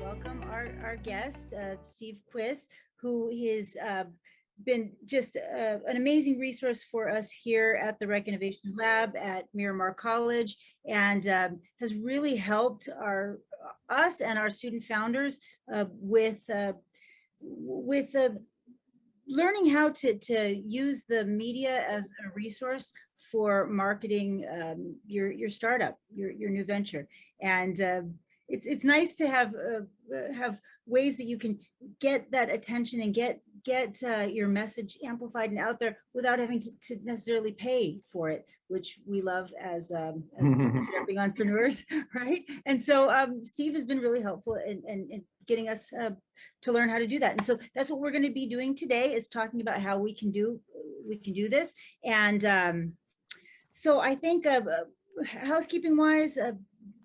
Welcome our guest, Steve Quis, who has been just an amazing resource for us here at the Rec Innovation Lab at Miramar College, and has really helped us and our student founders with learning how to use the media as a resource for marketing your startup, your new venture. And it's nice to have ways that you can get that attention and get your message amplified and out there without having to necessarily pay for it, which we love as jumping entrepreneurs, right? And so Steve has been really helpful in getting us to learn how to do that. And so that's what we're going to be doing today, is talking about how we can do this. And so I think housekeeping wise,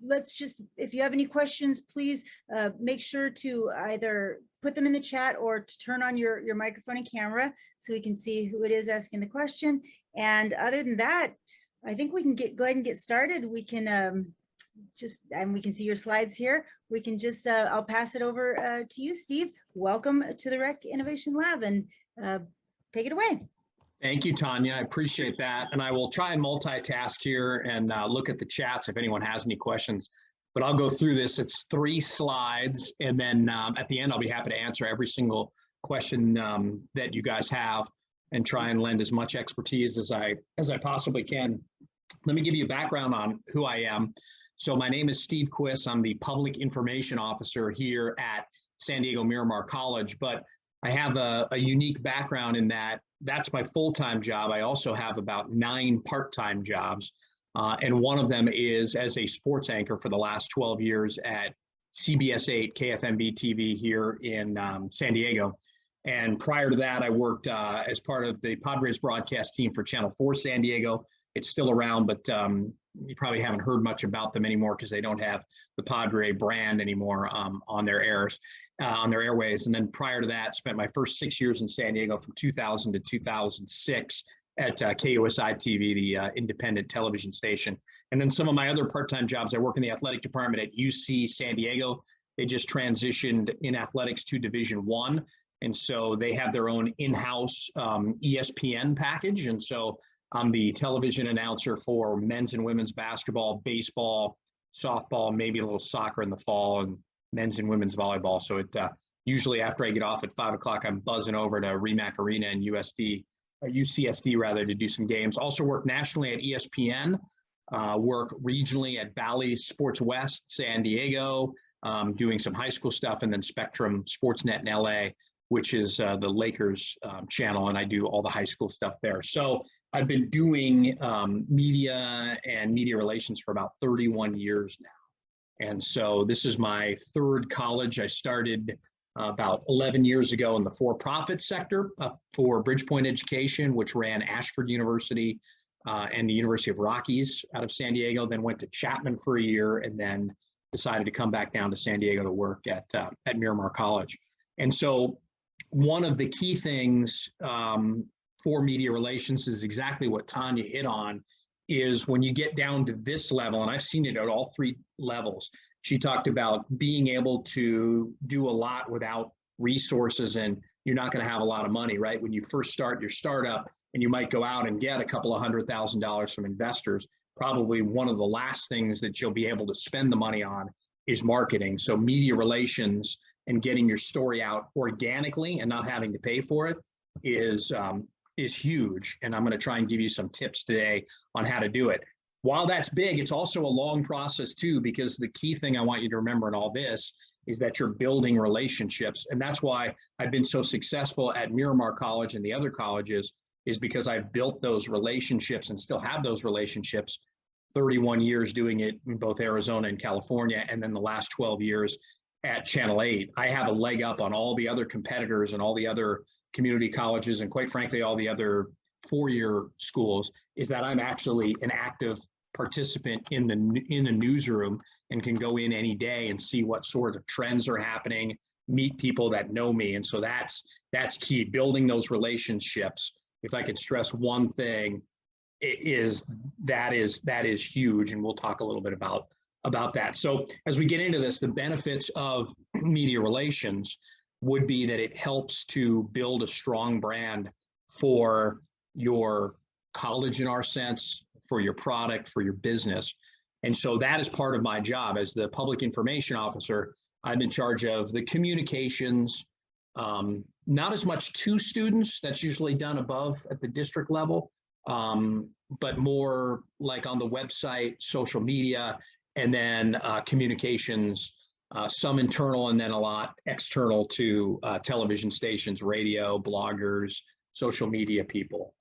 let's just, if you have any questions, please make sure to either put them in the chat or to turn on your microphone and camera so we can see who it is asking the question. And other than that, I think we can go ahead and get started. We can and we can see your slides here. We can just, I'll pass it over to you, Steve. Welcome to the Rec Innovation Lab, and take it away. Thank you, Tanya. I appreciate that. And I will try and multitask here and look at the chats if anyone has any questions. But I'll go through this. It's 3 slides. And then at the end, I'll be happy to answer every single question that you guys have and try and lend as much expertise as I possibly can. Let me give you a background on who I am. So my name is Steve Quis. I'm the Public Information Officer here at San Diego Miramar College. But I have a unique background in that that's my full-time job. I also have about 9 part-time jobs, and one of them is as a sports anchor for the last 12 years at CBS 8 KFMB TV here in San Diego. And prior to that, I worked as part of the Padres broadcast team for Channel 4 San Diego. It's still around, but you probably haven't heard much about them anymore because they don't have the Padre brand anymore on their airways. And then prior to that, spent my first 6 years in San Diego from 2000 to 2006 at KUSI TV, the independent television station. And then some of my other part-time jobs, I work in the athletic department at UC San Diego. They just transitioned in athletics to Division I. And so they have their own in-house ESPN package. And so I'm the television announcer for men's and women's basketball, baseball, softball, maybe a little soccer in the fall, and men's and women's volleyball. So it usually after I get off at 5 o'clock, I'm buzzing over to Remac Arena and UCSD rather, to do some games. Also work nationally at ESPN, work regionally at Bally's Sports West, San Diego, doing some high school stuff, and then Spectrum Sportsnet in LA, which is the Lakers channel, and I do all the high school stuff there. So I've been doing media and media relations for about 31 years now. And so this is my 3rd college. I started about 11 years ago in the for-profit sector for Bridgepoint Education, which ran Ashford University and the University of Rockies out of San Diego, then went to Chapman for a year, and then decided to come back down to San Diego to work at Miramar College. And so one of the key things for media relations is exactly what Tanya hit on, is when you get down to this level, and I've seen it at all 3 levels. She talked about being able to do a lot without resources, and you're not going to have a lot of money, right? When you first start your startup and you might go out and get a couple of $100,000 from investors, probably one of the last things that you'll be able to spend the money on is marketing. So media relations and getting your story out organically and not having to pay for it is huge. And I'm going to try and give you some tips today on how to do it. While that's big, it's also a long process too, because the key thing I want you to remember in all this is that you're building relationships. And that's why I've been so successful at Miramar College and the other colleges, is because I've built those relationships and still have those relationships. 31 years doing it in both Arizona and California, and then the last 12 years at Channel 8. I have a leg up on all the other competitors and all the other community colleges, and quite frankly, all the other 4-year schools, is that I'm actually an active participant in the newsroom and can go in any day and see what sort of trends are happening, meet people that know me. And so that's key, building those relationships. If I could stress one thing, that is huge, and we'll talk a little bit about that. So as we get into this, the benefits of media relations would be that it helps to build a strong brand for your college, in our sense, for your product, for your business. And so that is part of my job as the public information officer. I'm in charge of the communications, not as much to students, that's usually done above at the district level, but more like on the website, social media, and then communications, some internal and then a lot external to television stations, radio, bloggers, social media people.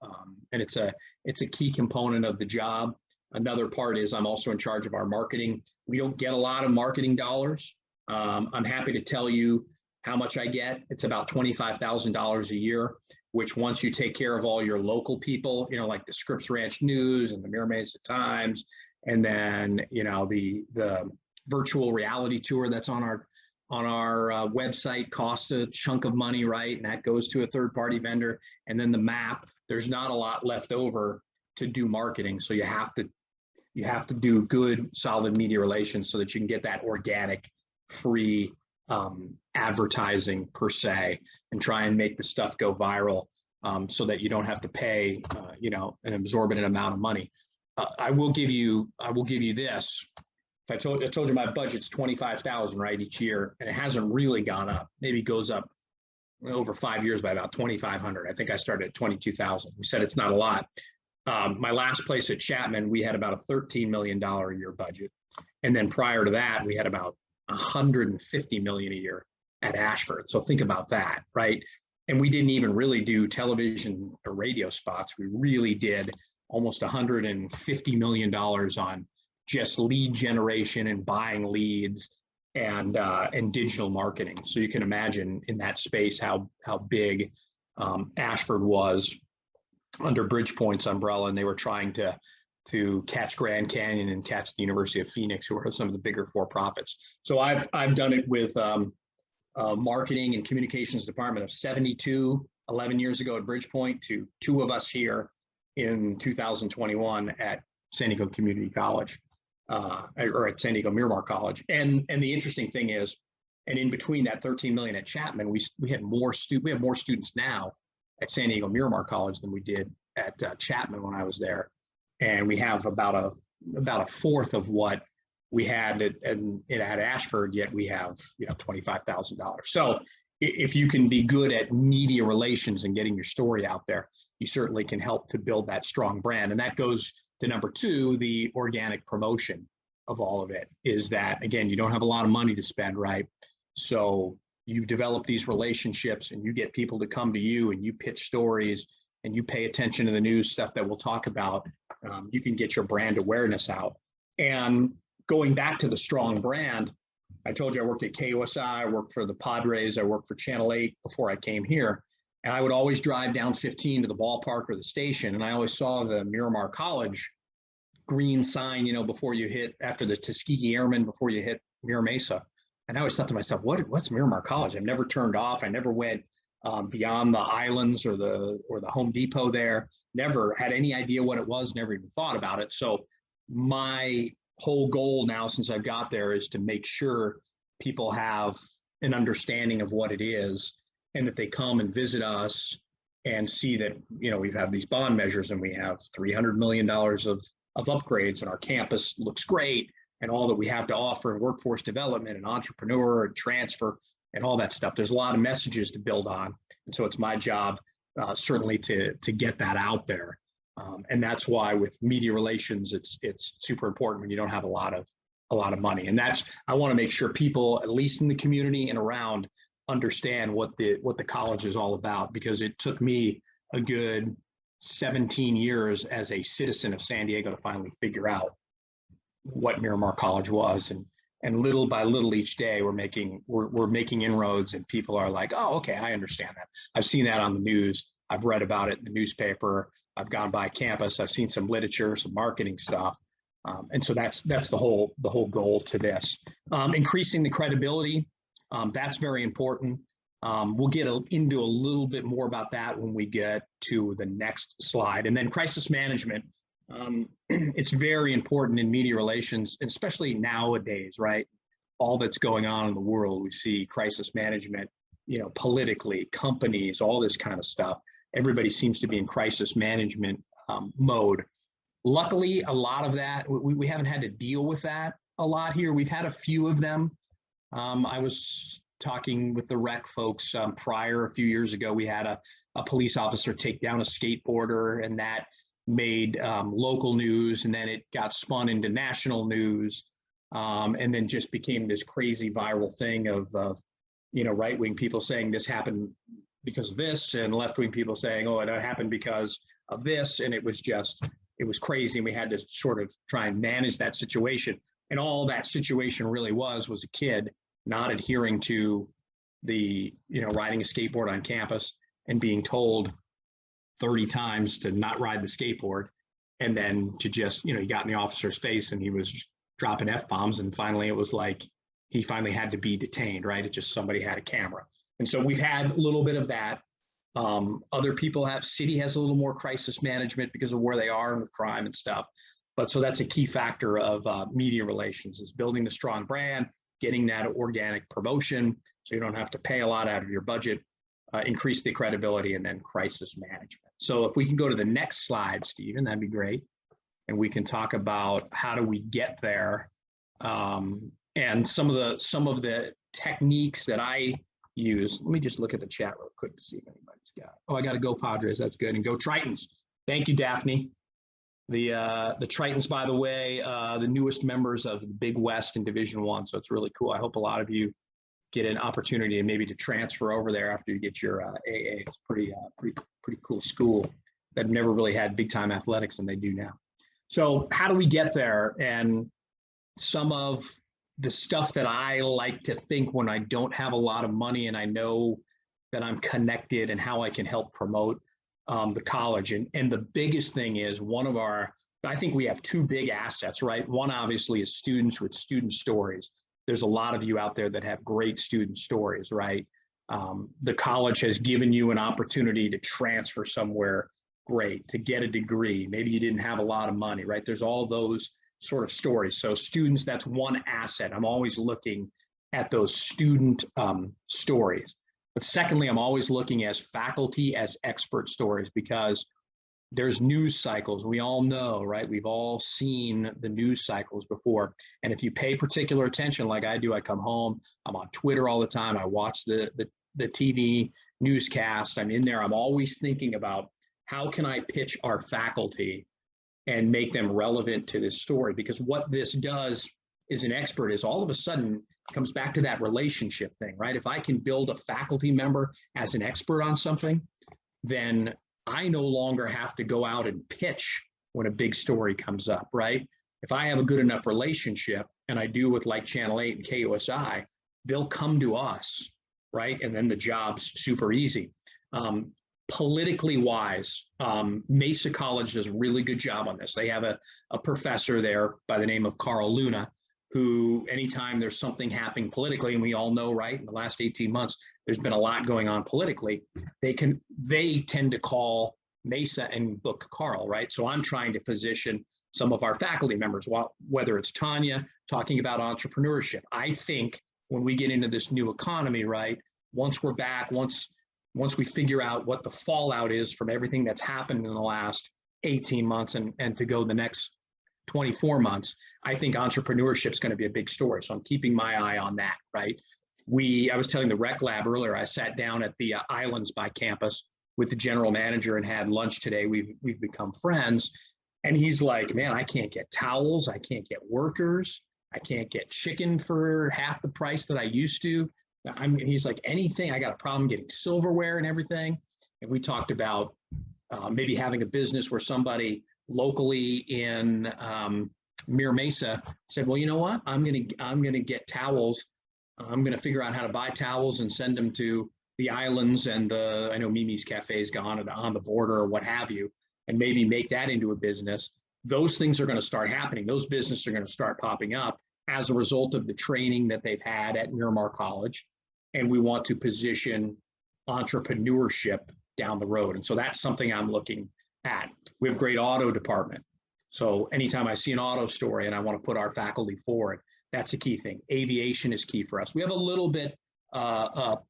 And it's a key component of the job. Another part is I'm also in charge of our marketing. We don't get a lot of marketing dollars. I'm happy to tell you how much I get. It's about $25,000 a year, which once you take care of all your local people, you know, like the Scripps Ranch News and the Mira Mesa Times, and then, you know, the virtual reality tour that's on our website costs a chunk of money, right? And that goes to a third-party vendor. And then the map, there's not a lot left over to do marketing. So you have to do good, solid media relations so that you can get that organic, free advertising per se, and try and make the stuff go viral so that you don't have to pay, you know, an exorbitant amount of money. I will give you this. If I told you my budget's $25,000, right, each year, and it hasn't really gone up. Maybe it goes up over 5 years by about $2,500. I think I started at $22,000. We said it's not a lot. My last place at Chapman, we had about a $13 million a year budget, and then prior to that, we had about $150 million a year at Ashford. So think about that, right? And we didn't even really do television or radio spots. We really did almost $150 million on just lead generation and buying leads and digital marketing. So you can imagine in that space how big Ashford was under Bridgepoint's umbrella, and they were trying to catch Grand Canyon and catch the University of Phoenix, who are some of the bigger for-profits. So I've done it with marketing and communications department of 72, 11 years ago at Bridgepoint, to 2 of us here in 2021 at San Diego Community College, or at San Diego Miramar College. And the interesting thing is, and in between that 13 million at Chapman, we have more students now at San Diego Miramar College than we did at Chapman when I was there. And we have about a fourth of what we had at Ashford, yet we have, you know, $25,000. So if you can be good at media relations and getting your story out there, you certainly can help to build that strong brand. And that goes to number 2, the organic promotion of all of it, is that, again, you don't have a lot of money to spend, right? So you develop these relationships and you get people to come to you and you pitch stories and you pay attention to the news stuff that we'll talk about. You can get your brand awareness out. And going back to the strong brand, I told you I worked at Quis, I worked for the Padres, I worked for Channel 8 before I came here. And I would always drive down 15 to the ballpark or the station, and I always saw the Miramar College green sign, you know, before you hit, after the Tuskegee Airmen, before you hit Mira Mesa. And I always thought to myself, what's Miramar College? I've never turned off. I never went beyond the islands or the Home Depot there. Never had any idea what it was, never even thought about it. So my whole goal now since I've got there is to make sure people have an understanding of what it is, and that they come and visit us and see that, you know, we've had these bond measures and we have $300 million of upgrades, and our campus looks great, and all that we have to offer in workforce development and entrepreneur and transfer and all that stuff. There's a lot of messages to build on. And so it's my job certainly to get that out there. And that's why with media relations, it's super important when you don't have a lot of money. And that's, I want to make sure people, at least in the community and around, understand what the college is all about, because it took me a good 17 years as a citizen of San Diego to finally figure out what Miramar College was. And little by little each day we're making inroads, and people are like, oh, okay, I understand that. I've seen that on the news. I've read about it in the newspaper. I've gone by campus. I've seen some literature, some marketing stuff. And so that's the whole goal to this. Increasing the credibility. That's very important. We'll get into a little bit more about that when we get to the next slide. And then crisis management It's very important in media relations, especially nowadays, right? All that's going on in the world, we see crisis management, politically, companies, all this kind of stuff. Everybody seems to be in crisis management mode. Luckily, a lot of that, we haven't had to deal with that a lot here. We've had a few of them. I was talking with the rec folks prior, a few years ago. We had a police officer take down a skateboarder, and that made local news, and then it got spun into national news, and then just became this crazy viral thing of right-wing people saying this happened because of this, and left-wing people saying, oh, it happened because of this, and it was crazy, and we had to sort of try and manage that situation. And all that situation really was a kid not adhering to the, riding a skateboard on campus and being told 30 times to not ride the skateboard, and then to just, he got in the officer's face and he was dropping F-bombs, and finally it was like he finally had to be detained, right? It just, somebody had a camera. And so we've had a little bit of that. Other people city has a little more crisis management because of where they are with crime and stuff. But so that's a key factor of media relations, is building the strong brand, getting that organic promotion so you don't have to pay a lot out of your budget, increase the credibility, and then crisis management. So if we can go to the next slide, Stephen, that'd be great. And we can talk about how do we get there, and some of the techniques that I use. Let me just look at the chat real quick to see if anybody's got. Oh, I got to go Padres. That's good. And go Tritons. Thank you, Daphne. The Tritons, by the way, the newest members of the Big West in Division I. So it's really cool. I hope a lot of you get an opportunity and maybe to transfer over there after you get your AA. It's pretty cool school that never really had big time athletics, and they do now. So how do we get there? And some of the stuff that I like to think when I don't have a lot of money and I know that I'm connected and how I can help promote the college. And the biggest thing is I think we have two big assets, right? One obviously is students with student stories. There's a lot of you out there that have great student stories, right? The college has given you an opportunity to transfer somewhere great, to get a degree. Maybe you didn't have a lot of money, right? There's all those sort of stories. So students, that's one asset. I'm always looking at those student stories. But secondly, I'm always looking as faculty, as expert stories, because there's news cycles. We all know, right? We've all seen the news cycles before. And if you pay particular attention, like I do, I come home, I'm on Twitter all the time. I watch the TV newscast. I'm in there. I'm always thinking about how can I pitch our faculty and make them relevant to this story? Because what this does as an expert is all of a sudden comes back to that relationship thing, right? If I can build a faculty member as an expert on something, then I no longer have to go out and pitch when a big story comes up, right? If I have a good enough relationship, and I do with like Channel 8 and KUSI, they'll come to us, right? And then the job's super easy. Politically wise, Mesa College does a really good job on this. They have a professor there by the name of Carl Luna, who anytime there's something happening politically, and we all know, right, in the last 18 months, there's been a lot going on politically, they tend to call Mesa and book Carl, right? So I'm trying to position some of our faculty members, whether it's Tanya talking about entrepreneurship. I think when we get into this new economy, right, once we're back, once we figure out what the fallout is from everything that's happened in the last 18 months and to go the next 24 months, I think entrepreneurship is going to be a big story. So I'm keeping my eye on that, right? I was telling the rec lab earlier, I sat down at the Islands by campus with the general manager and had lunch today. We've become friends. And he's like, man, I can't get towels. I can't get workers. I can't get chicken for half the price that I used to. He's like, anything, I got a problem getting silverware and everything. And we talked about maybe having a business where somebody locally in Mira Mesa said, well, you know what? I'm gonna get towels. I'm gonna figure out how to buy towels and send them to the Islands and I know Mimi's Cafe is gone on the border or what have you, and maybe make that into a business. Those things are going to start happening. Those businesses are going to start popping up as a result of the training that they've had at Miramar College. And we want to position entrepreneurship down the road. And so that's something I'm looking at. We have a great auto department. So anytime I see an auto story and I want to put our faculty forward, that's a key thing. Aviation is key for us. We have a little bit of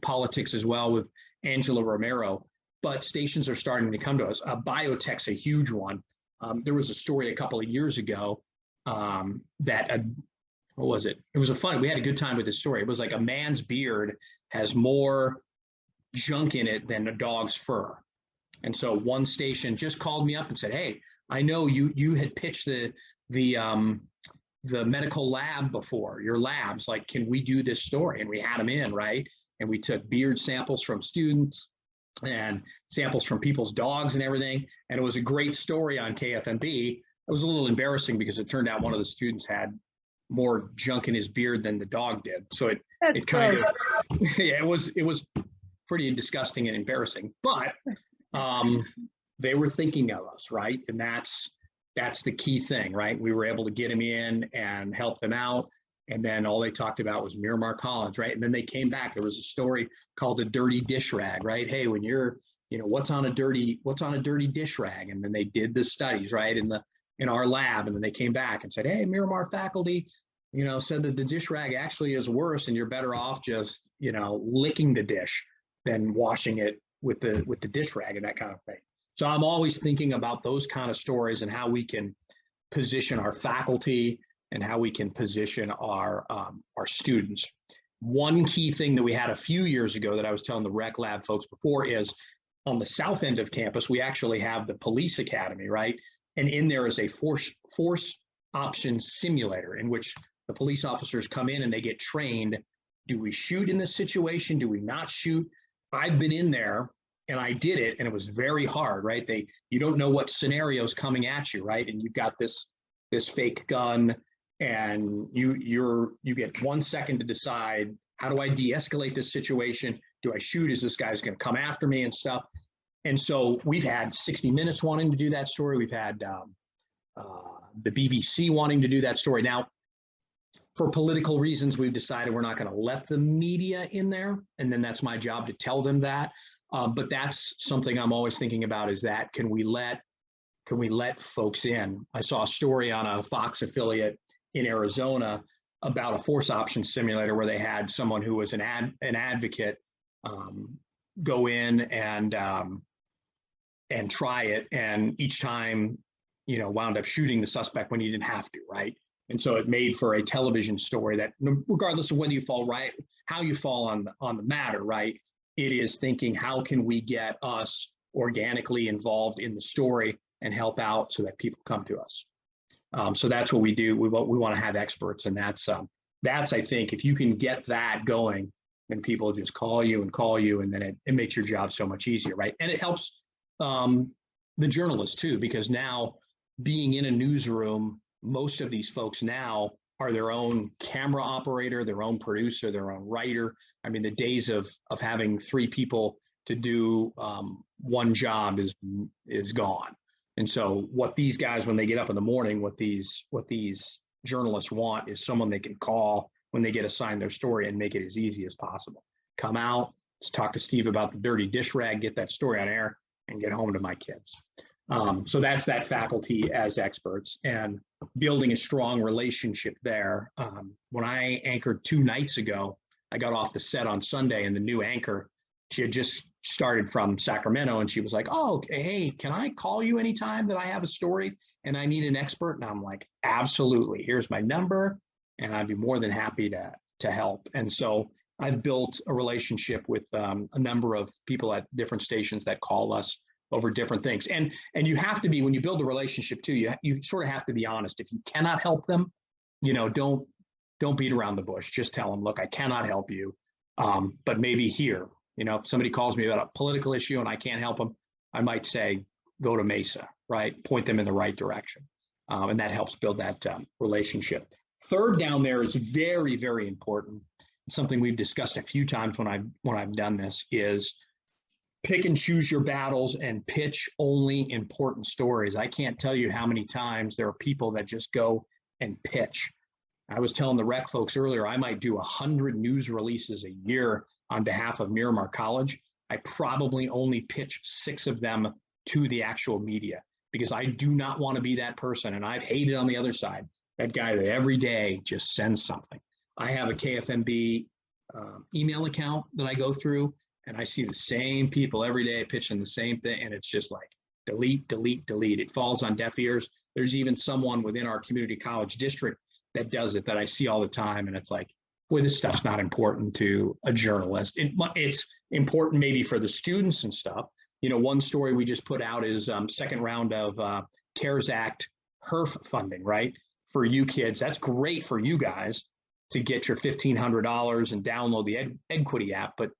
politics as well with Angela Romero, but stations are starting to come to us. Biotech's a huge one. There was a story a couple of years ago that, what was it? It was we had a good time with this story. It was like a man's beard has more junk in it than a dog's fur. And so one station just called me up and said, hey, I know you had pitched the medical lab before, your labs, like, can we do this story? And we had them in, right? And we took beard samples from students and samples from people's dogs and everything. And it was a great story on KFMB. It was a little embarrassing because it turned out one of the students had more junk in his beard than the dog did. So it kind of, yeah, it was pretty disgusting and embarrassing, but they were thinking of us, right? And that's the key thing, right? We were able to get them in and help them out. And then all they talked about was Miramar College, right? And then they came back. There was a story called the dirty dish rag, right? Hey, when you're, what's on a dirty dish rag? And then they did the studies, right? In our lab. And then they came back and said, hey, Miramar faculty, said that the dish rag actually is worse and you're better off just, licking the dish than washing it with the dish rag and that kind of thing. So I'm always thinking about those kind of stories and how we can position our faculty and how we can position our students. One key thing that we had a few years ago that I was telling the rec lab folks before is on the south end of campus, we actually have the police academy, right? And in there is a force option simulator in which the police officers come in and they get trained. Do we shoot in this situation? Do we not shoot? I've been in there and I did it and it was very hard, right? You don't know what scenario's coming at you, right? And you've got this fake gun and you get 1 second to decide, how do I de-escalate this situation? Do I shoot? Is this guy's going to come after me and stuff? And so we've had 60 Minutes wanting to do that story. We've had the BBC wanting to do that story. Now, for political reasons, we've decided we're not going to let the media in there. And then that's my job to tell them that. But that's something I'm always thinking about, is that can we let folks in? I saw a story on a Fox affiliate in Arizona about a force option simulator where they had someone who was an advocate go in and try it, and each time wound up shooting the suspect when he didn't have to, right? And so it made for a television story that, regardless of whether you fall right, how you fall on the matter, right? It is thinking, how can we get us organically involved in the story and help out so that people come to us? So that's what we do. We want to have experts, and that's I think, if you can get that going, then people just call you, and then it makes your job so much easier, right? And it helps the journalists too, because now being in a newsroom, most of these folks now are their own camera operator, their own producer, their own writer. I mean, the days of having 3 people to do one job is gone. And so what these guys, when they get up in the morning, what these journalists want is someone they can call when they get assigned their story and make it as easy as possible. Come out, let's talk to Steve about the dirty dish rag, get that story on air, and get home to my kids. So that's that faculty as experts and building a strong relationship there. When I anchored 2 nights ago, I got off the set on Sunday, and the new anchor, she had just started from Sacramento, and she was like, oh, okay, hey, can I call you anytime that I have a story and I need an expert? And I'm like, absolutely, here's my number, and I'd be more than happy to help. And so I've built a relationship with a number of people at different stations that call us over different things. And you have to be, when you build a relationship too, you sort of have to be honest. If you cannot help them, don't beat around the bush. Just tell them, look, I cannot help you, but maybe here. If somebody calls me about a political issue and I can't help them, I might say, go to Mesa, right? Point them in the right direction. And that helps build that relationship. Third down there is very, very important. Something we've discussed a few times when I've done this is pick and choose your battles and pitch only important stories. I can't tell you how many times there are people that just go and pitch. I was telling the rec folks earlier, I might do 100 news releases a year on behalf of Miramar College. I probably only pitch 6 of them to the actual media. because I do not want to be that person. And I've hated on the other side, that guy that every day just sends something. I have a KFMB email account that I go through, and I see the same people every day pitching the same thing. And it's just like, delete, delete, delete. It falls on deaf ears. There's even someone within our community college district that does it that I see all the time. And it's like, boy, this stuff's not important to a journalist. It's important maybe for the students and stuff. You know, one story we just put out is second round of CARES Act HERF funding, right? For you kids, that's great for you guys to get your $1,500 and download the Equity app, but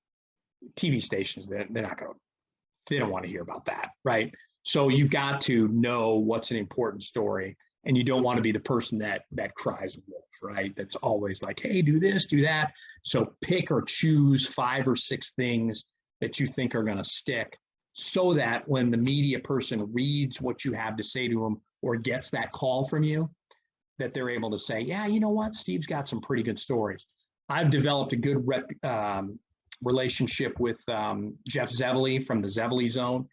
TV stations, they're not going to, they don't want to hear about that, right? So you got to know what's an important story, and you don't want to be the person that cries wolf, right? That's always like, hey, do this, do that. So pick or choose 5 or 6 things that you think are going to stick, so that when the media person reads what you have to say to them or gets that call from you, that they're able to say, yeah, you know what, Steve's got some pretty good stories. I've developed a good relationship with Jeff Zevely from the Zevely Zone.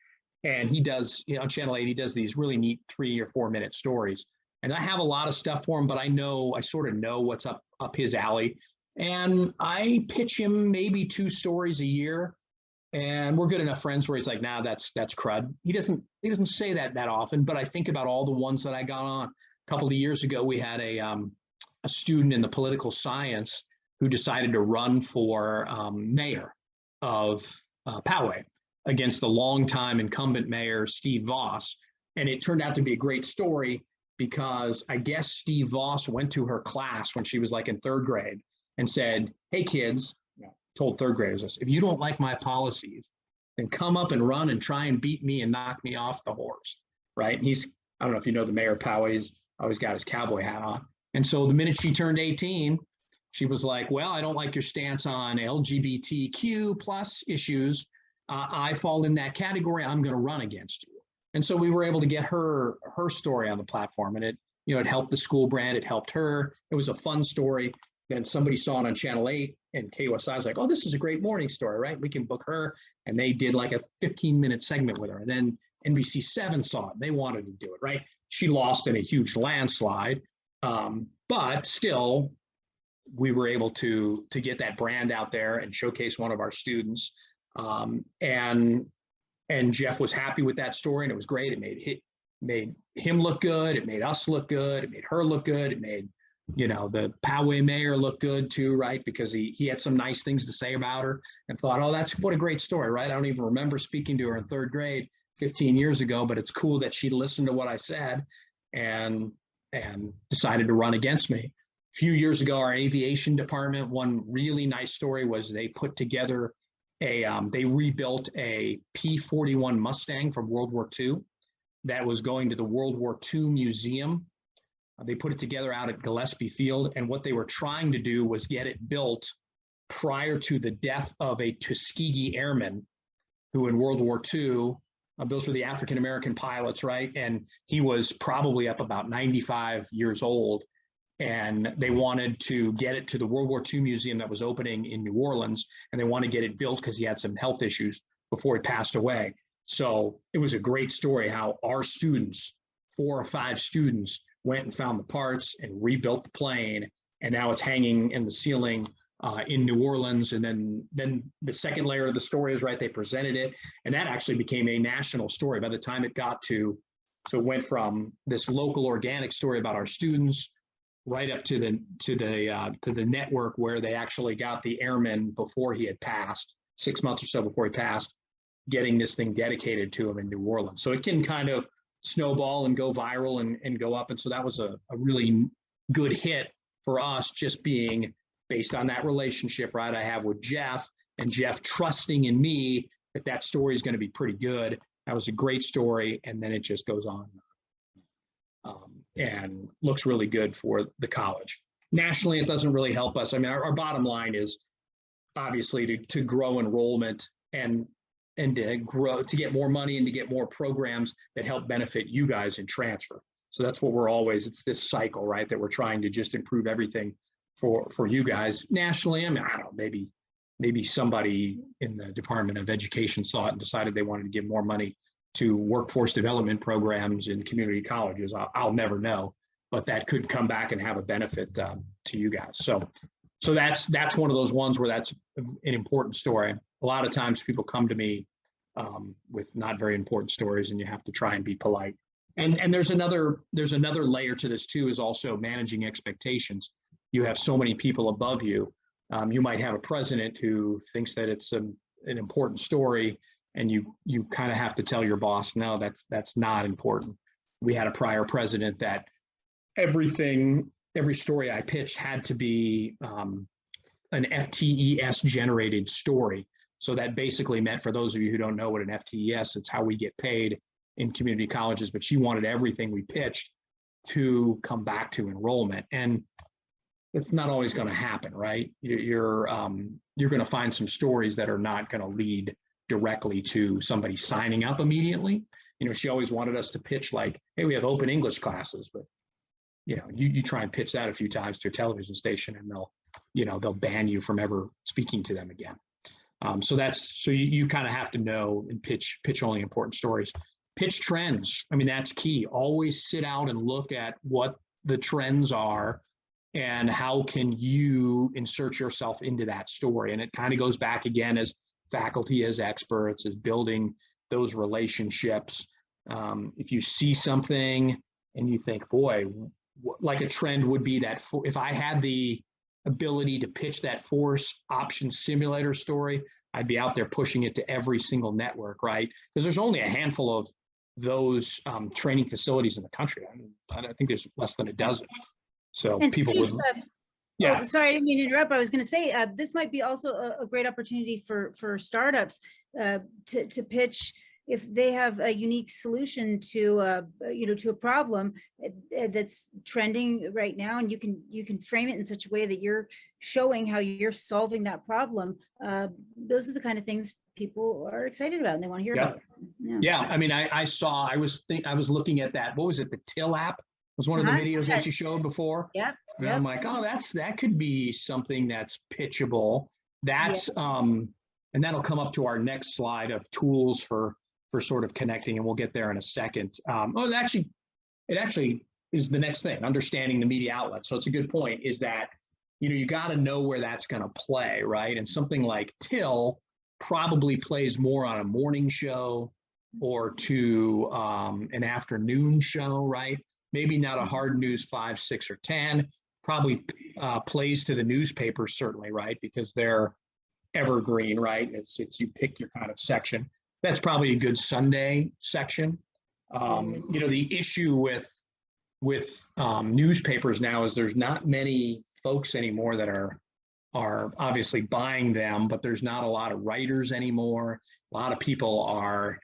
And he does, you know, on Channel 8, he does these really neat 3 or 4 minute stories. And I have a lot of stuff for him, but I sort of know what's up his alley. And I pitch him maybe 2 stories a year. And we're good enough friends where he's like, nah, that's crud. He doesn't say that often, but I think about all the ones that I got on. A couple of years ago, we had a student in the political science who decided to run for mayor of Poway against the longtime incumbent mayor, Steve Voss. And it turned out to be a great story because I guess Steve Voss went to her class when she was like in 3rd grade and said, hey kids, told 3rd graders this, if you don't like my policies, then come up and run and try and beat me and knock me off the horse, right? And I don't know if you know the mayor of Poway, he's always got his cowboy hat on. And so the minute she turned 18, she was like, well, I don't like your stance on LGBTQ plus issues. I fall in that category. I'm going to run against you. And so we were able to get her story on the platform, and it helped the school brand. It helped her. It was a fun story. Then somebody saw it on Channel 8, and KUSI was like, oh, this is a great morning story, right? We can book her. And they did like a 15-minute segment with her. And then NBC7 saw it. They wanted to do it, right? She lost in a huge landslide, but still, we were able to get that brand out there and showcase one of our students. And Jeff was happy with that story, and it was great. It made him look good. It made us look good. It made her look good. It made, the Poway mayor look good too, right? Because he had some nice things to say about her, and thought, oh, what a great story, right? I don't even remember speaking to her in 3rd grade 15 years ago, but it's cool that she listened to what I said and decided to run against me. A few years ago, our aviation department, one really nice story was they put together they rebuilt a P-41 Mustang from World War II that was going to the World War II Museum. They put it together out at Gillespie Field, and what they were trying to do was get it built prior to the death of a Tuskegee airman who in World War II, those were the African-American pilots, right? And he was probably up about 95 years old. And they wanted to get it to the World War II museum that was opening in New Orleans, and they wanted to get it built because he had some health issues before he passed away. So it was a great story how our students, 4 or 5 students, went and found the parts and rebuilt the plane, and now it's hanging in the ceiling in New Orleans. And then the second layer of the story is, right, they presented it, and that actually became a national story by the time it got to, so it went from this local organic story about our students right up to the network where they actually got the airman before he had passed, 6 months or so before he passed, getting this thing dedicated to him in New Orleans. So it can kind of snowball and go viral and go up. And so that was a really good hit for us, just being based on that relationship, right, I have with Jeff, and Jeff trusting in me that story is going to be pretty good. That was a great story. And then it just goes on. And looks really good for the college. Nationally, it doesn't really help us. I mean, our bottom line is obviously to grow enrollment and to get more money and to get more programs that help benefit you guys in transfer. So that's what it's this cycle, right, that we're trying to just improve everything for you guys nationally. I mean, I don't know, maybe somebody in the Department of Education saw it and decided they wanted to give more money to workforce development programs in community colleges. I'll never know, but that could come back and have a benefit to you guys. So that's one of those ones where that's an important story. A lot of times people come to me with not very important stories, and you have to try and be polite. And there's another layer to this too, is also managing expectations. You have so many people above you. You might have a president who thinks that it's an important story, and you kind of have to tell your boss, no, that's not important. We had a prior president that every story I pitched had to be an FTES generated story. So that basically meant, for those of you who don't know what an FTES, it's how we get paid in community colleges, but she wanted everything we pitched to come back to enrollment. And it's not always going to happen, right? You're going to find some stories that are not going to lead directly to somebody signing up immediately. She always wanted us to pitch like, hey, we have open English classes, but you try and pitch that a few times to a television station, and they'll ban you from ever speaking to them again. So you kind of have to know and pitch only important stories. Pitch trends. I mean, that's key. Always sit out and look at what the trends are and how can you insert yourself into that story. And it kind of goes back again as faculty, as experts, as building those relationships. If you see something and you think, boy, like a trend would be that if I had the ability to pitch that force option simulator story, I'd be out there pushing it to every single network, right? Because there's only a handful of those training facilities in the country. I think there's less than a dozen. So and people would, yeah. Oh, sorry, I didn't mean to interrupt. I was going to say this might be also a great opportunity for startups to pitch if they have a unique solution to to a problem that's trending right now, and you can frame it in such a way that you're showing how you're solving that problem. Those are the kind of things people are excited about and they want to hear about. Yeah. I mean, I was looking at that. What was it? The Till app was one of the videos that you showed before. Yeah. And I'm like, oh, that could be something that's pitchable. That's and that'll come up to our next slide of tools for sort of connecting, and we'll get there in a second. It actually is the next thing, understanding the media outlet. So it's a good point, is that, you got to know where that's going to play, right? And something like Till probably plays more on a morning show or to an afternoon show, right? Maybe not a hard news 5, 6, or 10, probably plays to the newspapers, certainly, right? Because they're evergreen, right? It's you pick your kind of section. That's probably a good Sunday section. The issue with newspapers now is there's not many folks anymore that are obviously buying them, but there's not a lot of writers anymore. A lot of people are,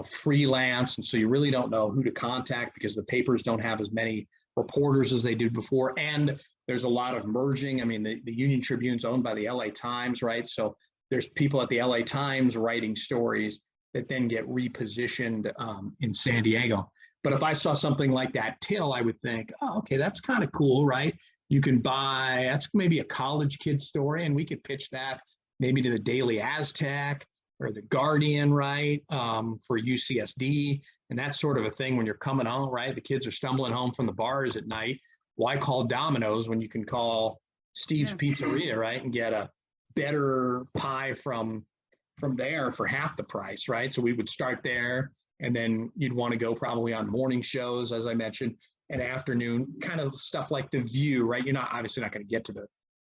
freelance, and so you really don't know who to contact because the papers don't have as many reporters as they did before, and there's a lot of merging. I mean, the Union Tribune's owned by the LA Times, right? So there's people at the LA Times writing stories that then get repositioned in San Diego. But if I saw something like that Till, I would think, oh, okay, that's kind of cool, right? You can buy, that's maybe a college kid story, and we could pitch that maybe to the Daily Aztec or the Guardian, right, for UCSD. And that's sort of a thing when you're coming home, right? The kids are stumbling home from the bars at night. Why call Domino's when you can call Steve's Pizzeria, right, and get a better pie from there for half the price, right? So we would start there, and then you'd want to go probably on morning shows, as I mentioned, and afternoon, kind of stuff like The View, right? You're obviously not going to get to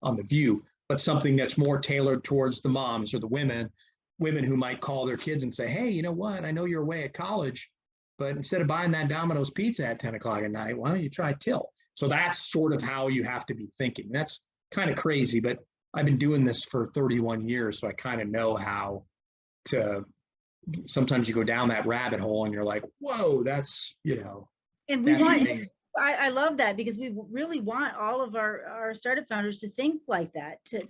on The View, but something that's more tailored towards the moms or the women who might call their kids and say, hey, you know what? I know you're away at college, but instead of buying that Domino's pizza at 10 o'clock at night, why don't you try Till? So that's sort of how you have to be thinking. That's kind of crazy, but I've been doing this for 31 years, so I kind of know how to, sometimes you go down that rabbit hole and you're like, whoa, that's, And we want, I love that, because we really want all of our startup founders to think like that, to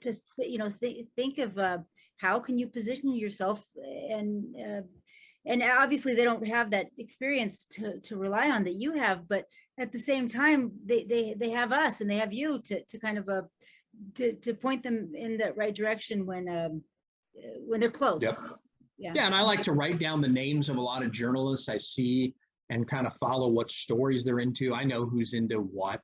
think of how can you position yourself, and obviously they don't have that experience to rely on that you have, but at the same time they have us and they have you to kind of to point them in the right direction when they're close. Yep. Yeah. Yeah, and I like to write down the names of a lot of journalists I see and kind of follow what stories they're into. I know who's into what.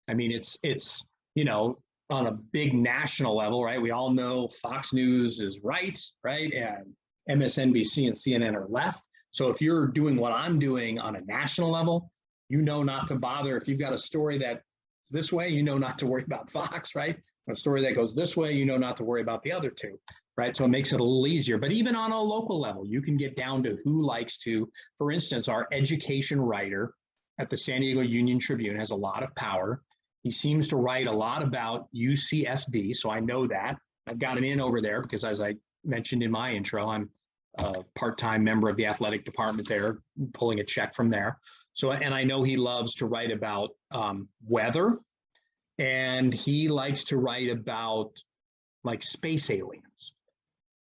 I mean, it's you know, on a big national level, right? We all know Fox News is right, right? And MSNBC and CNN are left. So if you're doing what I'm doing on a national level, you know not to bother. If you've got a story that's this way, you know not to worry about Fox, right? A story that goes this way, you know not to worry about the other two, right? So it makes it a little easier. But even on a local level, you can get down to who likes to, for instance, our education writer at the San Diego Union Tribune has a lot of power. He seems to write a lot about UCSD, so I know that. I've got him in over there because, as I mentioned in my intro, I'm a part-time member of the athletic department there, pulling a check from there. So, and I know he loves to write about weather, and he likes to write about like space aliens.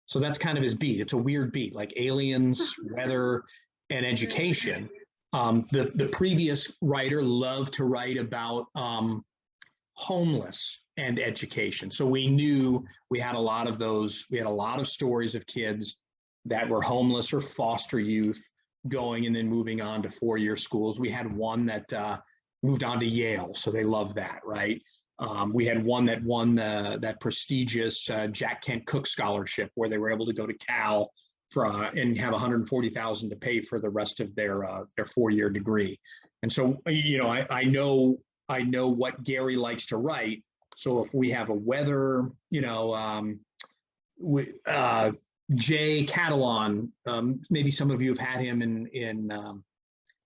So that's kind of his beat. It's a weird beat, like aliens, weather, and education. The previous writer loved to write about homeless and education. So we knew we had a lot of those. We had a lot of stories of kids that were homeless or foster youth going and then moving on to four-year schools. We had one that moved on to Yale, so they love that, right? We had one that won that prestigious Jack Kent Cook Scholarship, where they were able to go to Cal and have $140,000 to pay for the rest of their four-year degree. And so, you know, I know what Gary likes to write. So if we have a weather, you know, Jay Catalan, maybe some of you have had him in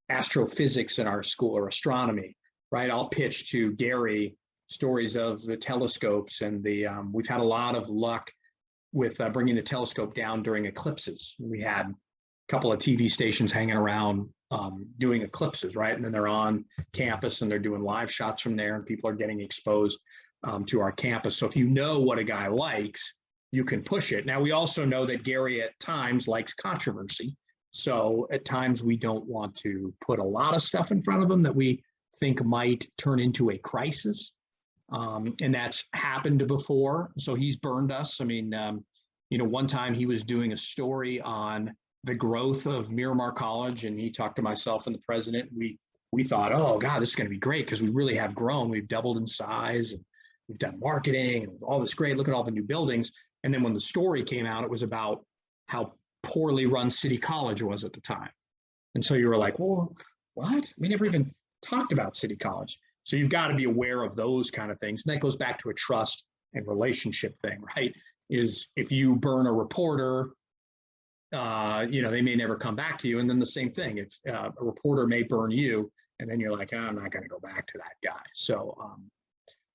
astrophysics in our school, or astronomy, right? I'll pitch to Gary stories of the telescopes, and we've had a lot of luck with bringing the telescope down during eclipses. We had a couple of TV stations hanging around doing eclipses, right? And then they're on campus and they're doing live shots from there, and people are getting exposed to our campus. So if you know what a guy likes, you can push it. Now, we also know that Gary at times likes controversy. So at times we don't want to put a lot of stuff in front of him that we think might turn into a crisis. And that's happened before. So he's burned us. I mean, you know, one time he was doing a story on the growth of Miramar College, and he talked to myself and the president. We thought, oh God, this is going to be great because we really have grown. We've doubled in size, and we've done marketing and all this great. Look at all the new buildings. And then when the story came out, it was about how poorly run City College was at the time. And so you were like, well, what? We never even talked about City College. So you've got to be aware of those kind of things. And that goes back to a trust and relationship thing, right? Is if you burn a reporter, you know, they may never come back to you. And then the same thing, if a reporter may burn you, and then you're like, oh, I'm not going to go back to that guy. So,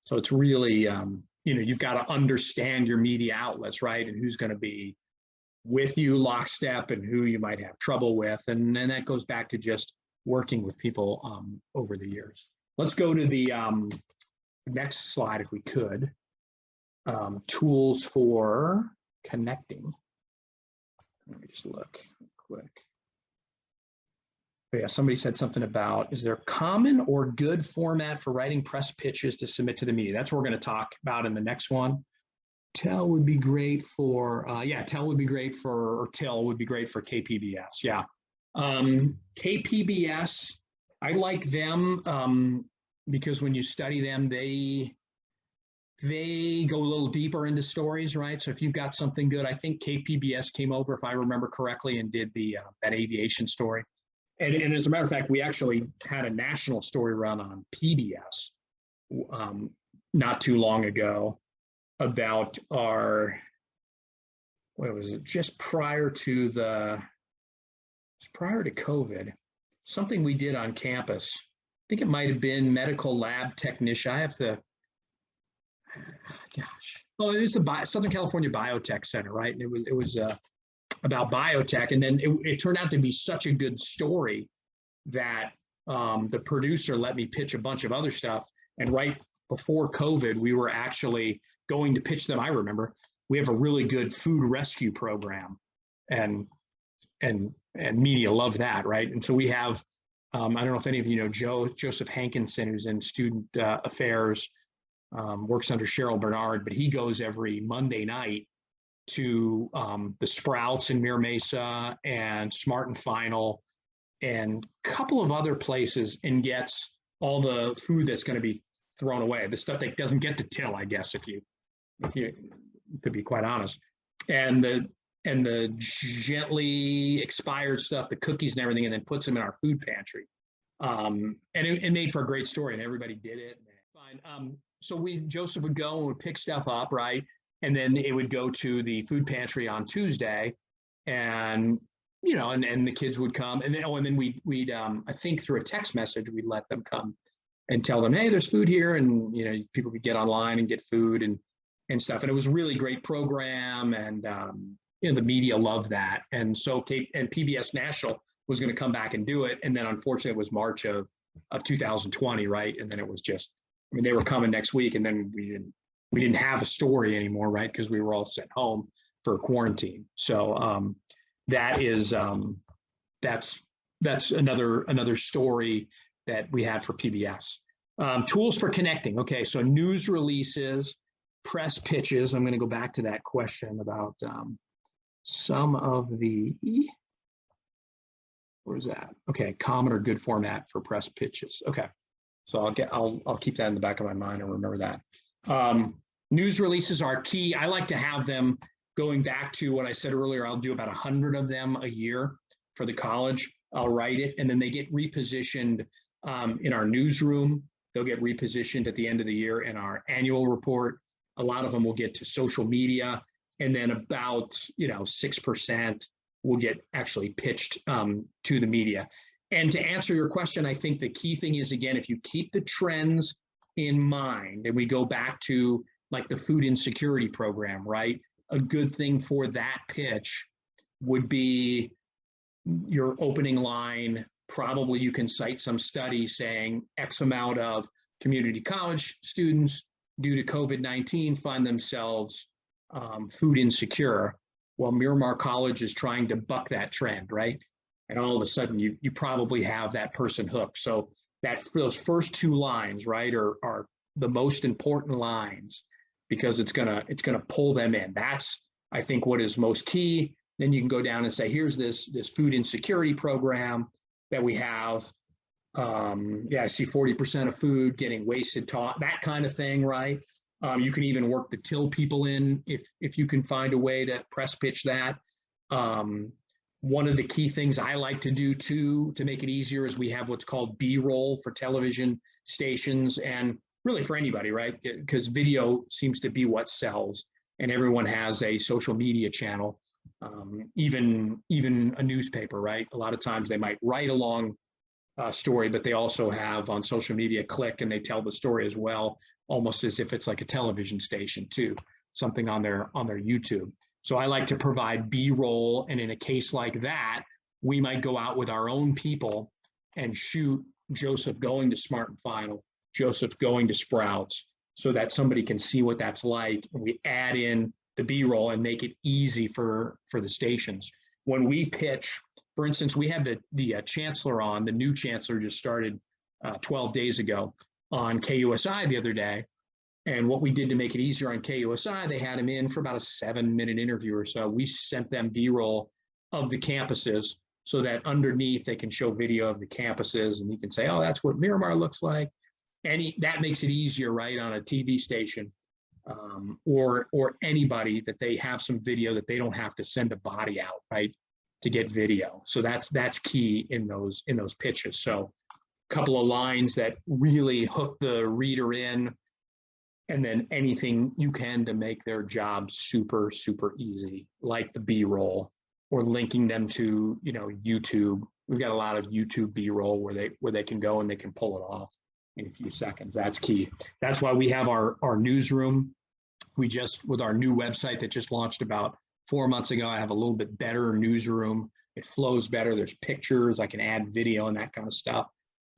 so it's really, you know, you've got to understand your media outlets, right? And who's going to be with you lockstep and who you might have trouble with. And then that goes back to just working with people over the years. Let's go to the next slide, if we could. Tools for connecting. Let me just look quick. But yeah, somebody said something about, is there common or good format for writing press pitches to submit to the media? That's what we're going to talk about in the next one. Tell would be great for, Tell would be great for, or Till would be great for KPBS. Yeah. KPBS, I like them because when you study them, they go a little deeper into stories, right? So if you've got something good, I think KPBS came over, if I remember correctly, and did that aviation story. And as a matter of fact, we actually had a national story run on PBS not too long ago about our, what was it, just prior to COVID, something we did on campus. I think it might have been medical lab technician. I have to, oh, it was the Southern California Biotech Center, right? And it was about biotech, and then it turned out to be such a good story that the producer let me pitch a bunch of other stuff. And right before COVID, we were actually going to pitch them. I remember we have a really good food rescue program, and media love that, right? And so we have, I don't know if any of you know Joseph Hankinson, who's in student affairs, works under Cheryl Bernard, but he goes every Monday night to the Sprouts in Mira Mesa and Smart and Final and a couple of other places, and gets all the food that's going to be thrown away, the stuff that doesn't get to till, I guess, if you to be quite honest, and the gently expired stuff, the cookies and everything, and then puts them in our food pantry. And it made for a great story, and everybody did it. Fine. So Joseph would go and would pick stuff up, right? And then it would go to the food pantry on Tuesday, and and the kids would come, and then we'd I think through a text message we'd let them come and tell them, hey, there's food here, and people could get online and get food and stuff. And it was a really great program, and the media loved that. And so PBS National was going to come back and do it, and then unfortunately it was March of 2020, right? And then it was just, they were coming next week, and then we didn't have a story anymore, right? Because we were all sent home for quarantine. So that's another story that we had for PBS. Tools for connecting. Okay, so news releases, press pitches. I'm going to go back to that question about some of the, where's that? Okay, common or good format for press pitches. Okay, so I'll keep that in the back of my mind and remember that. News releases are key. I like to have them going back to what I said earlier. I'll do about 100 of them a year for the college. I'll write it, and then they get repositioned in our newsroom. They'll get repositioned at the end of the year in our annual report. A lot of them will get to social media, and then about 6% will get actually pitched to the media. And to answer your question, I think the key thing is, again, if you keep the trends in mind, and we go back to like the food insecurity program, right? A good thing for that pitch would be your opening line. Probably you can cite some study saying X amount of community college students due to COVID-19 find themselves food insecure. Well, Miramar College is trying to buck that trend, right? And all of a sudden you probably have that person hooked. So those first two lines, right, are the most important lines, because it's gonna pull them in. That's, I think, what is most key. Then you can go down and say, here's this food insecurity program that we have. I see 40% of food getting wasted, that kind of thing, right? You can even work the till people in if you can find a way to press pitch that. One of the key things I like to do too, to make it easier, is we have what's called B-roll for television stations, and really for anybody, right? Because video seems to be what sells, and everyone has a social media channel, even a newspaper, right? A lot of times they might write a long story, but they also have on social media click, and they tell the story as well, almost as if it's like a television station too, something on their YouTube. So I like to provide B-roll, and in a case like that, we might go out with our own people and shoot Joseph going to Smart and Final, Joseph going to Sprouts, so that somebody can see what that's like. And we add in the B-roll and make it easy for the stations. When we pitch, for instance, we had the chancellor on, the new chancellor just started 12 days ago on KUSI the other day. And what we did to make it easier on KUSI, they had him in for about a 7-minute interview or so. We sent them B-roll of the campuses so that underneath they can show video of the campuses, and you can say, oh, that's what Miramar looks like. And that makes it easier, right, on a TV station or anybody, that they have some video, that they don't have to send a body out, right, to get video. So that's key in those pitches. So a couple of lines that really hook the reader in, and then anything you can to make their job super, super easy, like the B-roll, or linking them to, YouTube. We've got a lot of YouTube B-roll where they can go and they can pull it off in a few seconds. That's key. That's why we have our newsroom. We just, with our new website that just launched about 4 months ago, I have a little bit better newsroom. It flows better. There's pictures. I can add video and that kind of stuff.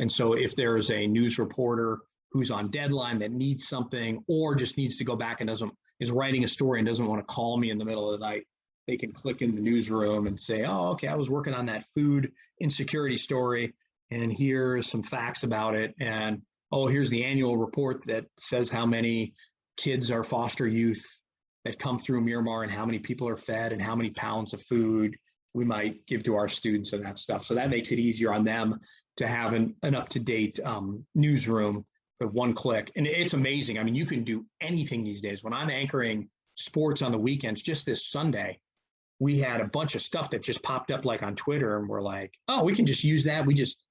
And so if there's a news reporter who's on deadline that needs something, or just needs to go back and is writing a story and doesn't want to call me in the middle of the night, they can click in the newsroom and say, oh, okay, I was working on that food insecurity story, and here's some facts about it. And oh, here's the annual report that says how many kids are foster youth that come through Miramar and how many people are fed and how many pounds of food we might give to our students and that stuff. So that makes it easier on them to have an up-to-date newsroom with one click. And it's amazing. I mean, you can do anything these days. When I'm anchoring sports on the weekends, just this Sunday, we had a bunch of stuff that just popped up like on Twitter, and we're like, oh, we can just use that.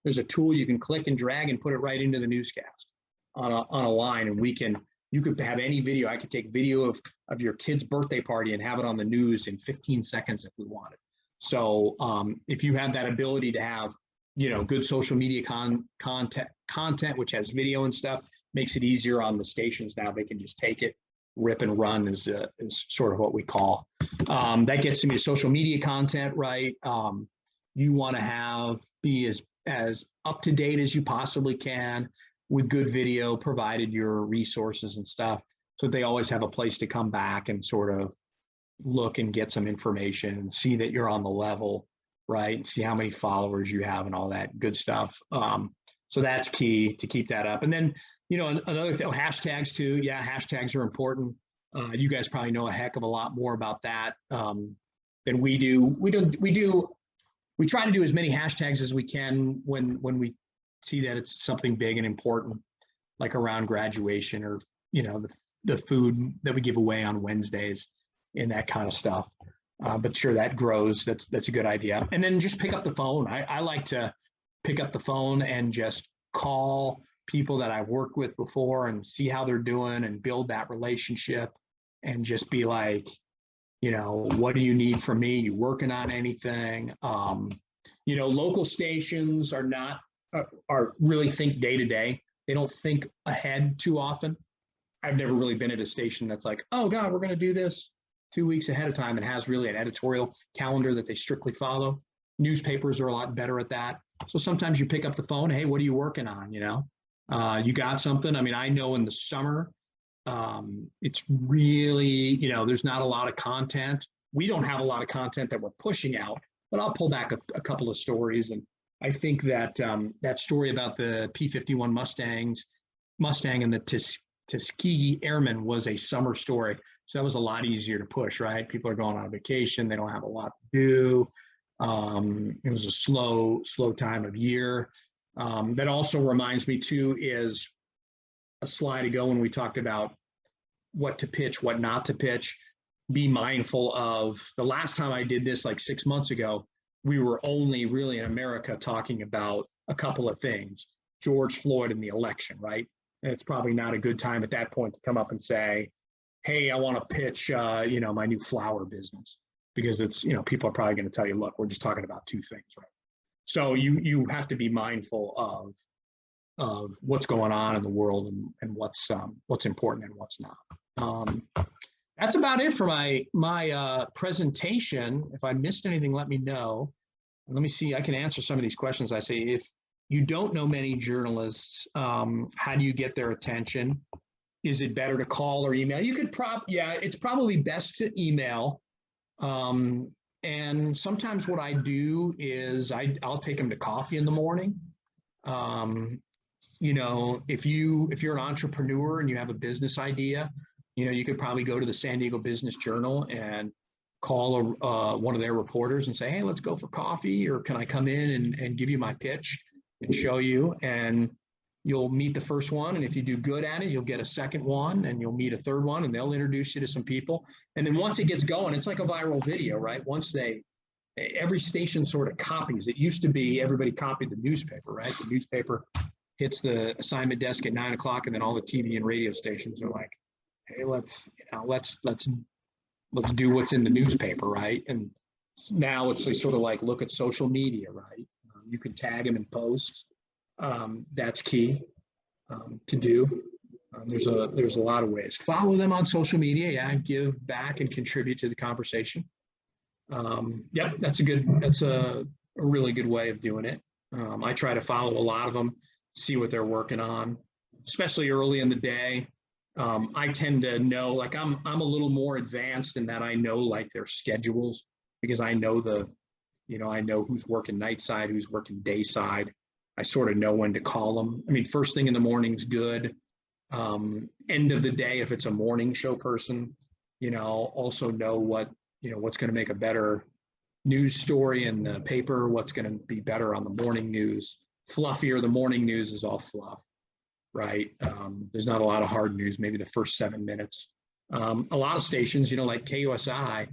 There's a tool you can click and drag and put it right into the newscast on a line, and you could have any video. I could take video of your kid's birthday party and have it on the news in 15 seconds if we wanted. So if you have that ability to have, good social media content, which has video and stuff, makes it easier on the stations now. They can just take it, rip and run is sort of what we call. That gets to me to social media content, right? You want to be as up to date as you possibly can with good video, provided your resources and stuff, so they always have a place to come back and sort of look and get some information and see that you're on the level, right? And see how many followers you have and all that good stuff. So that's key to keep that up. And then, another thing, hashtags too. Yeah, hashtags are important. You guys probably know a heck of a lot more about that than we do. We try to do as many hashtags as we can when we see that it's something big and important, like around graduation or, the food that we give away on Wednesdays and that kind of stuff. But sure, that grows. That's a good idea. And then just pick up the phone. I like to pick up the phone and just call people that I've worked with before and see how they're doing and build that relationship and just be like, what do you need from me? You working on anything? Local stations are really think day to day. They don't think ahead too often. I've never really been at a station that's like, oh God, we're going to do this 2 weeks ahead of time and has really an editorial calendar that they strictly follow. Newspapers are a lot better at that. So sometimes you pick up the phone, hey, what are you working on? You got something? I mean, I know in the summer, it's really, there's not a lot of content. We don't have a lot of content that we're pushing out, but I'll pull back a couple of stories. And I think that that story about the P-51 Mustang and the Tuskegee Airmen was a summer story. So that was a lot easier to push, right? People are going on vacation. They don't have a lot to do. It was a slow time of year. That also reminds me too, is a slide ago when we talked about what to pitch, what not to pitch. Be mindful of the last time I did this, like 6 months ago, we were only really in America talking about a couple of things, George Floyd and the election, right? And it's probably not a good time at that point to come up and say, hey, I want to pitch, my new flower business, because it's, people are probably going to tell you, look, we're just talking about two things, right? So you have to be mindful of what's going on in the world and what's important and what's not. That's about it for my presentation. If I missed anything, let me know. Let me see. I can answer some of these questions. I say, if you don't know many journalists, how do you get their attention? Is it better to call or email? You could it's probably best to email. And sometimes what I do is I'll take them to coffee in the morning. If you're an entrepreneur and you have a business idea, you could probably go to the San Diego Business Journal and call one of their reporters and say, hey, let's go for coffee, or can I come in and give you my pitch and show you? And you'll meet the first one. And if you do good at it, you'll get a second one, and you'll meet a third one, and they'll introduce you to some people. And then once it gets going, it's like a viral video, right? Every station sort of copies. It used to be everybody copied the newspaper, right? The newspaper hits the assignment desk at 9 o'clock, and then all the TV and radio stations are like, hey, let's do what's in the newspaper, right? And now it's sort of like, look at social media, right? You can tag them in posts. That's key to do. There's a lot of ways. Follow them on social media. Yeah, give back and contribute to the conversation. Yep, that's a really good way of doing it. I try to follow a lot of them, see what they're working on, especially early in the day. I tend to know, like I'm a little more advanced in that I know like their schedules, because I know I know who's working night side, who's working day side. I sort of know when to call them. I mean, first thing in the morning's good. End of the day, if it's a morning show person, also know what's going to make a better news story in the paper, what's going to be better on the morning news. Fluffier, the morning news is all fluff, right? There's not a lot of hard news, maybe the first 7 minutes. A lot of stations, like KUSI,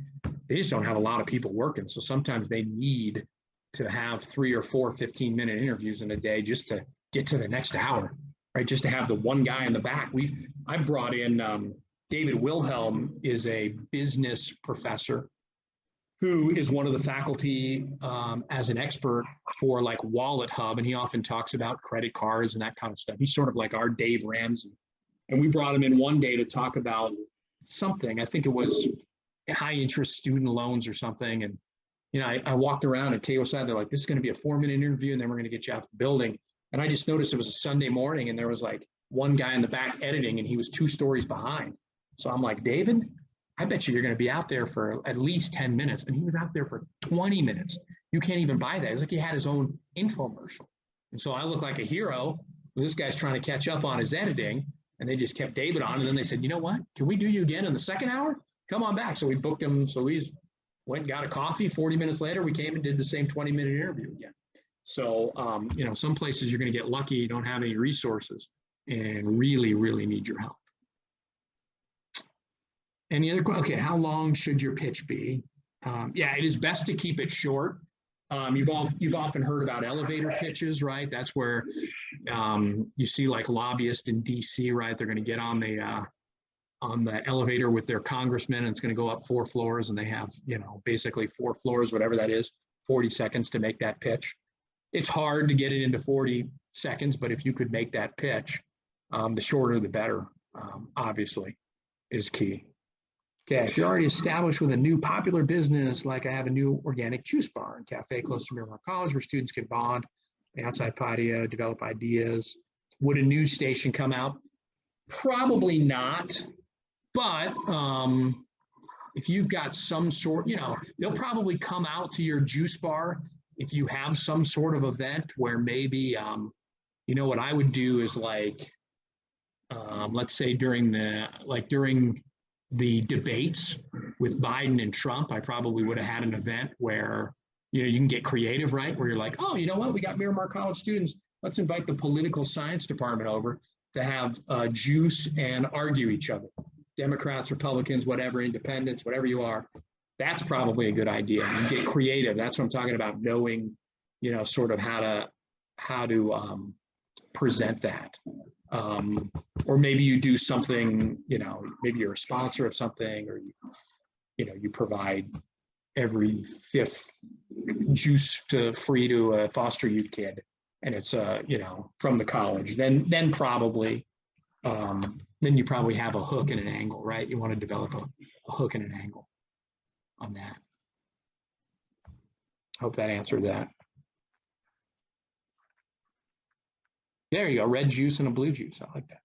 they just don't have a lot of people working. So sometimes they need to have 3 or 4 15-minute interviews in a day just to get to the next hour, right? Just to have the one guy in the back. I've brought in David Wilhelm is a business professor who is one of the faculty as an expert for like Wallet Hub. And he often talks about credit cards and that kind of stuff. He's sort of like our Dave Ramsey. And we brought him in one day to talk about something. I think it was high interest student loans or something. And, I walked around at KOSI, they're like, this is going to be a 4-minute interview and then we're going to get you out the building. And I just noticed it was a Sunday morning and there was like one guy in the back editing and he was 2 stories behind. So I'm like, David, I bet you're going to be out there for at least 10 minutes. And he was out there for 20 minutes. You can't even buy that. It's like he had his own infomercial. And so I look like a hero. This guy's trying to catch up on his editing. And they just kept David on. And then they said, you know what? Can we do you again in the second hour? Come on back. So we booked him. So we went and got a coffee. 40 minutes later, we came and did the same 20-minute interview again. So, some places you're going to get lucky. You don't have any resources and really, really need your help. Any other questions? Okay, how long should your pitch be? It is best to keep it short. You've often heard about elevator pitches, right? That's where you see like lobbyists in DC, right? They're going to get on the elevator with their congressman and it's going to go up 4 floors and they have, basically 4 floors, whatever that is, 40 seconds to make that pitch. It's hard to get it into 40 seconds, but if you could make that pitch, the shorter the better, obviously, is key. Okay, if you're already established with a new popular business, like I have a new organic juice bar and cafe close to Miramar College where students can bond, outside patio, develop ideas. Would a news station come out? Probably not, but if you've got some sort, they'll probably come out to your juice bar if you have some sort of event where maybe, what I would do is like, let's say during the debates with Biden and Trump, I probably would have had an event where, you can get creative, right? Where you're like, oh, you know what? We got Miramar College students. Let's invite the political science department over to have juice and argue each other. Democrats, Republicans, whatever, independents, whatever you are. That's probably a good idea. You get creative. That's what I'm talking about, knowing, sort of how to present that. Or maybe you do something, maybe you're a sponsor of something, or you provide every 5th juice free to a foster youth kid, and it's from the college. Then probably then you probably have a hook and an angle, right? You want to develop a hook and an angle on that. Hope that answered that. There you go, red juice and a blue juice. I like that.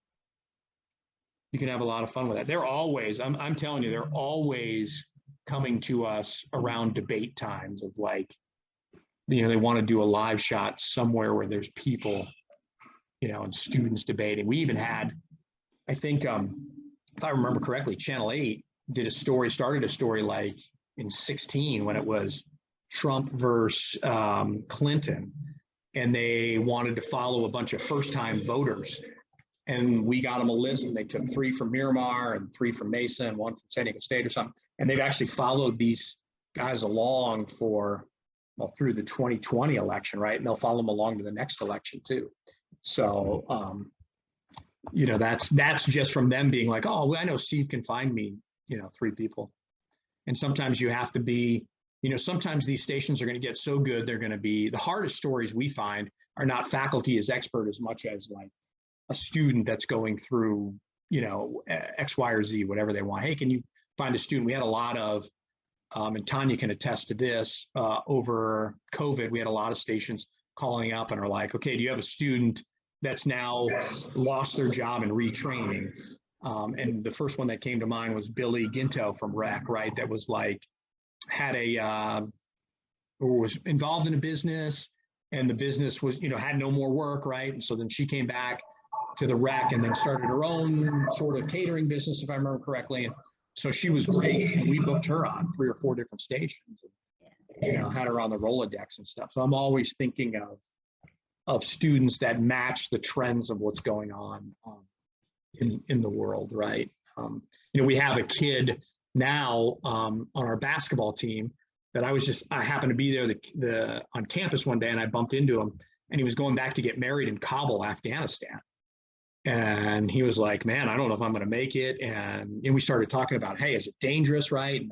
You can have a lot of fun with that. They're always, I'm telling you, they're always coming to us around debate times of like, they want to do a live shot somewhere where there's people, and students debating. We even had, I think, if I remember correctly, Channel 8 started a story like in 16 when it was Trump versus Clinton. And they wanted to follow a bunch of first-time voters. And we got them a list, and they took 3 from Miramar and 3 from Mesa and 1 from San Diego State or something. And they've actually followed these guys along through the 2020 election, right? And they'll follow them along to the next election too. So, that's just from them being like, oh, well, I know Steve can find me, 3 people. And sometimes you have to be, sometimes these stations are going to get so good, they're going to be, the hardest stories we find are not faculty as expert as much as like a student that's going through, X, Y, or Z, whatever they want. Hey, can you find a student? We had a lot of, and Tanya can attest to this, over COVID, we had a lot of stations calling up and are like, okay, do you have a student that's now lost their job and retraining? And the first one that came to mind was Billy Ginto from REC, right? That was like, was involved in a business, and the business was, had no more work, right? And so then she came back to the REC and then started her own sort of catering business, if I remember correctly. And So she was great. And we booked her on 3 or 4 different stations, and, had her on the Rolodex and stuff. So I'm always thinking of students that match the trends of what's going on in the world, right? We have a kid now on our basketball team that I happened to be there on campus one day, and I bumped into him, and he was going back to get married in Kabul, Afghanistan. And he was like, man, I don't know if I'm going to make it. And we started talking about, hey, is it dangerous, right? And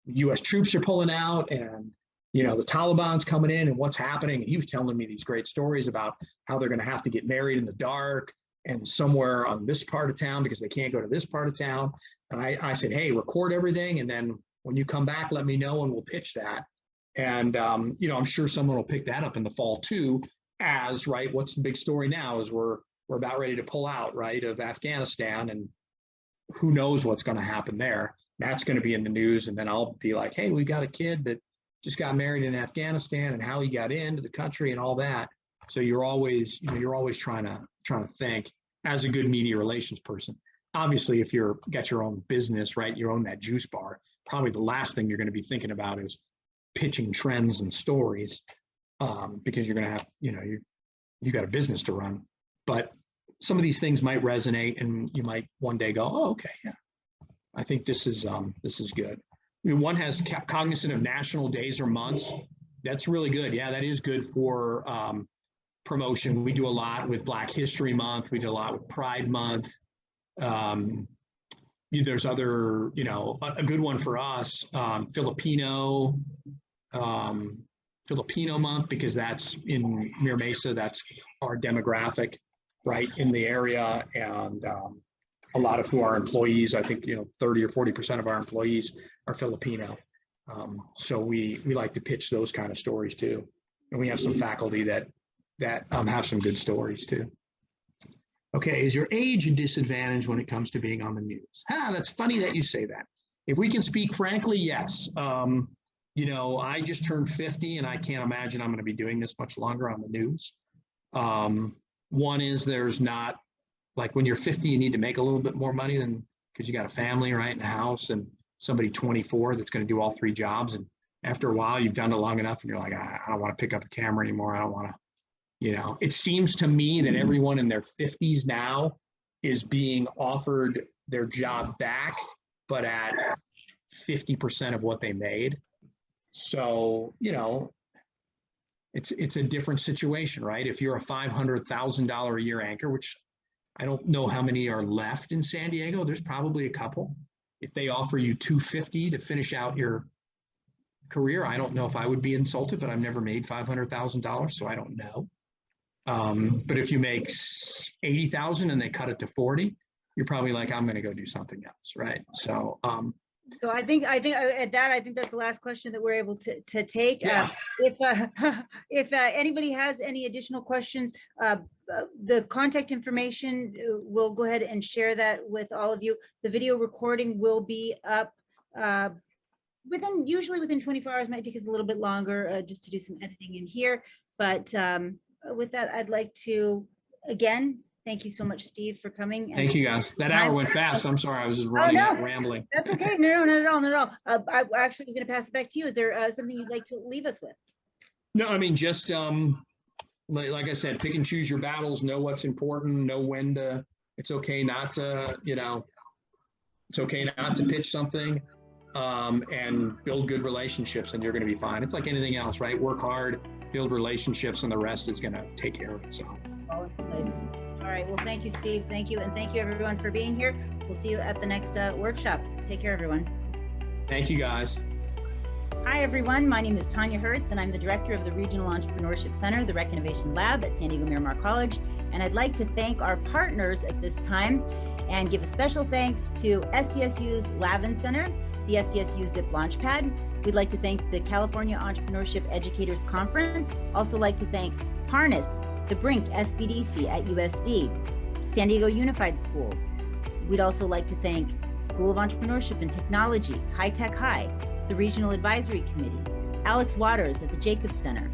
US troops are pulling out, and the Taliban's coming in, and what's happening. And he was telling me these great stories about how they're going to have to get married in the dark and somewhere on this part of town because they can't go to this part of town. And I said, hey, record everything, and then when you come back, let me know and we'll pitch that. And I'm sure someone will pick that up in the fall too, as right. What's the big story now is we're about ready to pull out, right, of Afghanistan, and who knows what's going to happen there. That's going to be in the news, and then I'll be like, hey, we got a kid that just got married in Afghanistan and how he got into the country and all that. So you're always trying to think as a good media relations person. Obviously, if you're got your own business, right, you own that juice bar, probably the last thing you're going to be thinking about is pitching trends and stories, because you're going to have, you got a business to run. But some of these things might resonate, and you might one day go, oh, okay, yeah, I think this is good. One has cognizant of national days or months. That's really good. Yeah, that is good for promotion. We do a lot with Black History Month. We do a lot with Pride Month. There's other, a good one for us, Filipino month, because that's in Mira Mesa. That's our demographic, right, in the area. And a lot of our employees, I think, 30 or 40% of our employees are Filipino. So we like to pitch those kind of stories too. And we have some faculty that have some good stories too. Okay, is your age a disadvantage when it comes to being on the news? That's funny that you say that. If we can speak frankly, yes. I just turned 50, and I can't imagine I'm going to be doing this much longer on the news. One is there's not, like when you're 50, you need to make a little bit more money than, because you got a family, right, and a house, and somebody 24 that's going to do all 3 jobs. And after a while, you've done it long enough, and you're like, I don't want to pick up a camera anymore. I don't want to. It seems to me that everyone in their 50s now is being offered their job back, but at 50% of what they made. So, it's a different situation, right? If you're a $500,000 a year anchor, which I don't know how many are left in San Diego, there's probably a couple. If they offer you $250 to finish out your career, I don't know if I would be insulted, but I've never made $500,000, so I don't know. But if you make 80,000 and they cut it to 40, you're probably like, I'm going to go do something else, right? So, so I think at that, I think that's the last question that we're able to take. Yeah. If anybody has any additional questions, the contact information, we'll go ahead and share that with all of you. The video recording will be up usually within 24 hours. Might take us a little bit longer just to do some editing in here. But with that, I'd like to, again, thank you so much, Steve, for coming. Thank you, guys. That hour went fast. I'm sorry. I was just running out, rambling. That's okay. No, not at all. Not at all. I actually was going to pass it back to you. Is there something you'd like to leave us with? No, I mean, just like I said, pick and choose your battles, know what's important, know when to, it's okay not to, it's okay not to pitch something, and build good relationships, and you're going to be fine. It's like anything else, right? Work hard, build relationships, and the rest is going to take care of itself. All right. Well, thank you, Steve. Thank you. And thank you, everyone, for being here. We'll see you at the next workshop. Take care, everyone. Thank you, guys. Hi, everyone. My name is Tanya Hertz, and I'm the director of the Regional Entrepreneurship Center, the Rec Innovation Lab at San Diego Miramar College. And I'd like to thank our partners at this time and give a special thanks to SDSU's Lavin Center, the SDSU Zip Launchpad. We'd like to thank the California Entrepreneurship Educators Conference. Also like to thank Harness, the Brink SBDC at USD, San Diego Unified Schools. We'd also like to thank School of Entrepreneurship and Technology, High Tech High, the Regional Advisory Committee, Alex Waters at the Jacobs Center,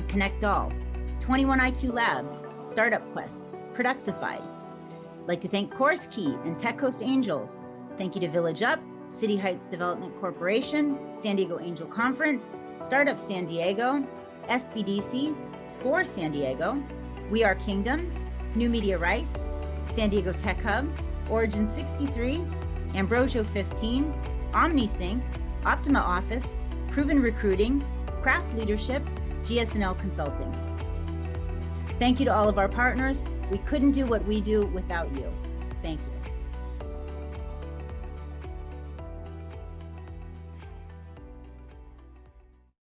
Connect All, 21IQ Labs, Startup Quest, Productified. I'd like to thank Course Key and Tech Coast Angels. Thank you to Village Up, City Heights Development Corporation, San Diego Angel Conference, Startup San Diego, SBDC, SCORE San Diego, We Are Kingdom, New Media Rights, San Diego Tech Hub, Origin 63, Ambrosio 15, OmniSync, Optima Office, Proven Recruiting, Craft Leadership, GSNL Consulting. Thank you to all of our partners. We couldn't do what we do without you. Thank you.